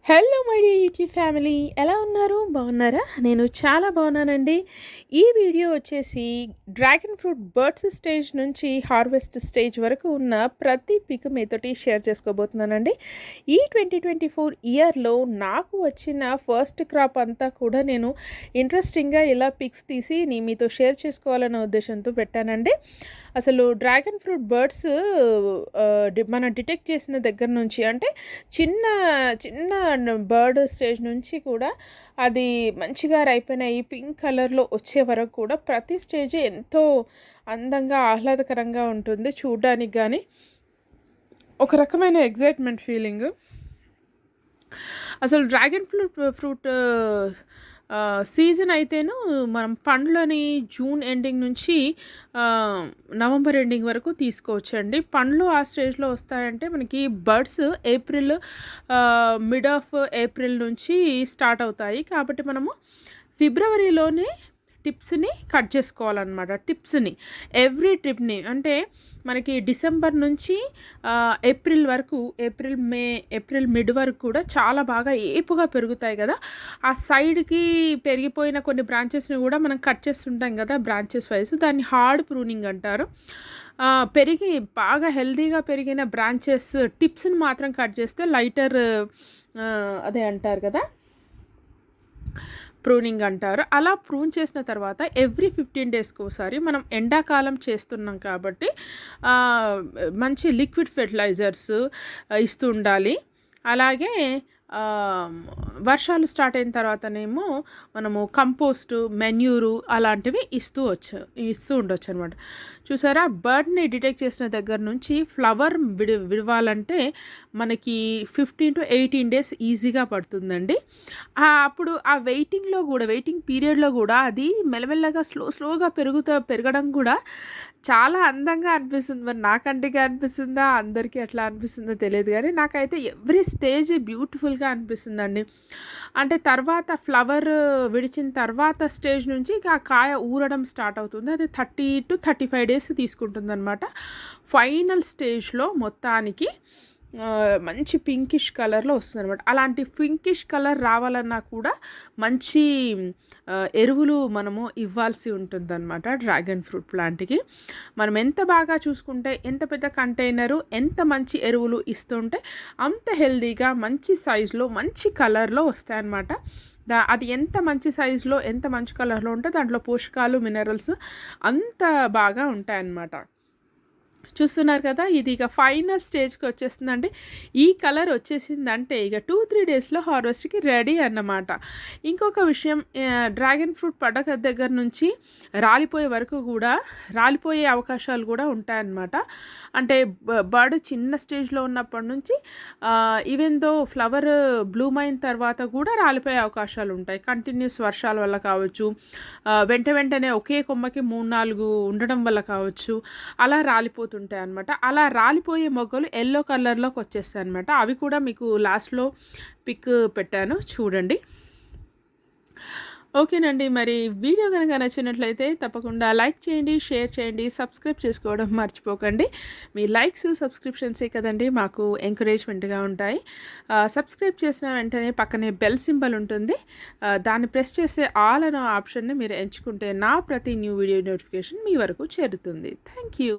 Hello my dear YouTube family, ఎలా ఉన్నారు? బాగున్నారా? నేను చాలా బాగున్నానండి. ఈ వీడియో వచ్చేసి డ్రాగన్ ఫ్రూట్ బర్డ్స్ స్టేజ్ నుంచి హార్వెస్ట్ స్టేజ్ వరకు ఉన్న ప్రతి పిక్ మీతోటి షేర్ చేసుకోబోతున్నానండి. ఈ 2024 ఇయర్లో నాకు వచ్చిన ఫస్ట్ క్రాప్ అంతా కూడా నేను ఇంట్రెస్టింగ్గా ఇలా పిక్స్ తీసి మీతో షేర్ చేసుకోవాలనే ఉద్దేశంతో పెట్టానండి. అసలు డ్రాగన్ ఫ్రూట్ బర్డ్స్ మనం డిటెక్ట్ చేసిన దగ్గర నుంచి, అంటే చిన్న చిన్న బర్డ్ స్టేజ్ నుంచి కూడా అది మంచిగా రైపెన్ పింక్ కలర్లో వచ్చే వరకు కూడా ప్రతి స్టేజ్ ఎంతో అందంగా ఆహ్లాదకరంగా ఉంటుంది చూడడానికి. కానీ ఒక రకమైన ఎగ్జైట్మెంట్ ఫీలింగ్. అసలు డ్రాగన్ ఫ్రూట్ సీజన్ అయితేను మనం పండ్లని జూన్ ఎండింగ్ నుంచి నవంబర్ ఎండింగ్ వరకు తీసుకోవచ్చండి. పండ్లు ఆ స్టేజ్లో వస్తాయంటే మనకి బర్డ్స్ మిడ్ ఆఫ్ ఏప్రిల్ నుంచి స్టార్ట్ అవుతాయి. కాబట్టి మనము ఫిబ్రవరిలోనే టిప్స్ని కట్ చేసుకోవాలన్నమాట. ఎవ్రీ టిప్ని అంటే మనకి డిసెంబర్ నుంచి ఏప్రిల్ వరకు, ఏప్రిల్ మిడ్ వరకు కూడా చాలా బాగా ఏపుగా పెరుగుతాయి కదా. ఆ సైడ్కి పెరిగిపోయిన కొన్ని బ్రాంచెస్ని కూడా మనం కట్ చేస్తుంటాం కదా బ్రాంచెస్ వైజ్. దాన్ని హార్డ్ ప్రూనింగ్ అంటారు. పెరిగి బాగా హెల్తీగా పెరిగిన బ్రాంచెస్ టిప్స్ని మాత్రం కట్ చేస్తే లైటర్ అదే అంటారు కదా, ప్రూనింగ్ అంటారు. అలా ప్రూన్ చేసిన తర్వాత ఎవ్రీ 15 డేస్కి ఒకసారి, మనం ఎండాకాలం చేస్తున్నాం కాబట్టి మంచి లిక్విడ్ ఫెర్టిలైజర్స్ ఇస్తూ ఉండాలి. అలాగే వర్షాలు స్టార్ట్ అయిన తర్వాతనేమో మనము కంపోస్టు, మెన్యూరు అలాంటివి ఇస్తూ ఉండొచ్చు అనమాట. చూసారా, బర్డ్ని డిటెక్ట్ చేసిన దగ్గర నుంచి ఫ్లవర్ విడవాలంటే మనకి 15 to 18 డేస్ ఈజీగా పడుతుందండి. అప్పుడు ఆ వెయిటింగ్ పీరియడ్లో కూడా అది మెల్లమెల్లగా స్లోగా పెరగడం కూడా చాలా అందంగా అనిపిస్తుంది. మరి నాకంటిగా అనిపిస్తుందా, అందరికీ ఎట్లా అనిపిస్తుందో తెలియదు, కానీ నాకైతే ఎవ్రీ స్టేజ్ బ్యూటిఫుల్గా అనిపిస్తుందండి. అంటే తర్వాత ఫ్లవర్ విడిచిన తర్వాత స్టేజ్ నుంచి ఆ కాయ ఊరడం స్టార్ట్ అవుతుంది. అది 30 to 35 డేస్ తీసుకుంటుంది అనమాట. ఫైనల్ స్టేజ్లో మొత్తానికి మంచి పింకిష్ కలర్లో వస్తుంది అనమాట. అలాంటి పింకిష్ కలర్ రావాలన్నా కూడా మంచి ఎరువులు మనము ఇవ్వాల్సి ఉంటుందన్నమాట. డ్రాగన్ ఫ్రూట్ ప్లాంట్కి మనం ఎంత బాగా చూసుకుంటే, ఎంత పెద్ద కంటైనరు, ఎంత మంచి ఎరువులు ఇస్తుంటే అంత హెల్దీగా మంచి సైజులో మంచి కలర్లో వస్తాయన్నమాట. అది ఎంత మంచి సైజులో, ఎంత మంచి కలర్లో ఉంటే దాంట్లో పోషకాలు, మినరల్స్ అంత బాగా ఉంటాయన్నమాట. చూస్తున్నారు కదా, ఇది ఇక ఫైనల్ స్టేజ్కి వచ్చేస్తుందండి. ఈ కలర్ వచ్చేసిందంటే ఇక 2-3 డేస్లో హార్వెస్ట్కి రెడీ అన్నమాట. ఇంకొక విషయం, డ్రాగన్ ఫ్రూట్ పడ్డ దగ్గర నుంచి రాలిపోయే వరకు కూడా రాలిపోయే అవకాశాలు కూడా ఉంటాయన్నమాట. అంటే బర్డ్ చిన్న స్టేజ్లో ఉన్నప్పటి నుంచి ఈవెన్ దో ఫ్లవర్ బ్లూమ్ అయిన తర్వాత కూడా రాలిపోయే అవకాశాలు ఉంటాయి. కంటిన్యూస్ వర్షాల వల్ల కావచ్చు, వెంటనే ఒకే కొమ్మకి 3-4 ఉండడం వల్ల కావచ్చు, అలా రాలిపోతుంటాయి అనమాట. అలా రాలిపోయే మొగ్గలు ఎల్లో కలర్లోకి వచ్చేస్తాయి అనమాట. అవి కూడా మీకు లాస్ట్లో పిక్ పెట్టాను, చూడండి. ఓకేనండి, మరి వీడియో కనుక నచ్చినట్లయితే తప్పకుండా లైక్ చేయండి, షేర్ చేయండి, సబ్స్క్రైబ్ చేసుకోవడం మర్చిపోకండి. మీ లైక్స్, సబ్స్క్రిప్షన్సే కదండి మాకు ఎంకరేజ్మెంట్గా ఉంటాయి. సబ్స్క్రైబ్ చేసిన వెంటనే పక్కనే బెల్ సింబల్ ఉంటుంది. దాన్ని ప్రెస్ చేస్తే ఆల్ అనే ఆప్షన్ని మీరు ఎంచుకుంటే నా ప్రతి న్యూ వీడియో నోటిఫికేషన్ మీ వరకు చేరుతుంది. Thank you.